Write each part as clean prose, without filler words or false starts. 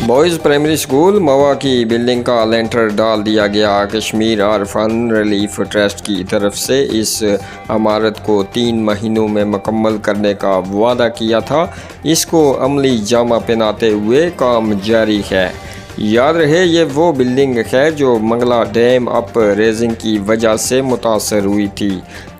Boys primary school موا کی building کا لینٹر ڈال دیا گیا۔ کشمیر عارفان ریلیف ٹرسٹ کی طرف سے اس عمارت کو 3 مہینوں میں مکمل کرنے کا وعدہ کیا تھا۔ اس کو عملی جامہ پہناتے ہوئے کام جاری ہے۔ یاد رہے یہ وہ بلڈنگ ہے جو منگلا ڈیم اپ ریزنگ کی وجہ سے متاثر ہوئی تھی،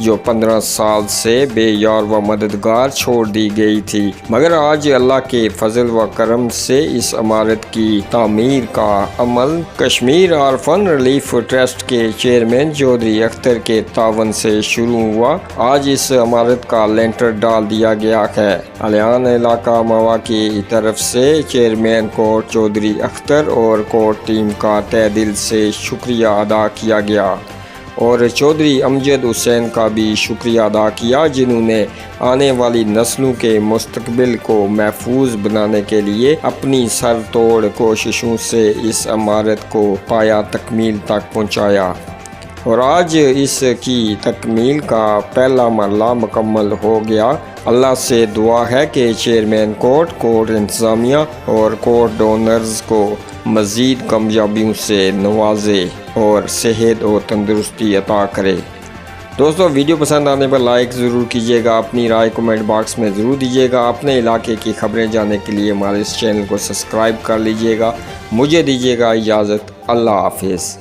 جو 15 سال سے بے یار و مددگار چھوڑ دی گئی تھی، مگر آج اللہ کے فضل و کرم سے اس عمارت کی تعمیر کا عمل کشمیر عارفان ریلیف ٹرسٹ کے چیئرمین چودھری اختر کے تعاون سے شروع ہوا۔ آج اس عمارت کا لینٹر ڈال دیا گیا ہے۔ الیان علاقہ موا کی طرف سے چیئرمین کورٹ چودھری اختر اور کورٹ ٹیم کا تہہ دل سے شکریہ ادا کیا گیا، اور چودھری امجد حسین کا بھی شکریہ ادا کیا، جنہوں نے آنے والی نسلوں کے مستقبل کو محفوظ بنانے کے لیے اپنی سر توڑ کوششوں سے اس عمارت کو پایہ تکمیل تک پہنچایا، اور آج اس کی تکمیل کا پہلا مرحلہ مکمل ہو گیا۔ اللہ سے دعا ہے کہ چیئرمین کورٹ انتظامیہ اور کورٹ ڈونرز کو مزید کامیابیوں سے نوازے اور صحت اور تندرستی عطا کرے۔ دوستو، ویڈیو پسند آنے پر لائک ضرور کیجیے گا، اپنی رائے کمنٹ باکس میں ضرور دیجیے گا، اپنے علاقے کی خبریں جاننے کے لیے ہمارے اس چینل کو سبسکرائب کر لیجیے گا۔ مجھے دیجیے گا اجازت، اللہ حافظ۔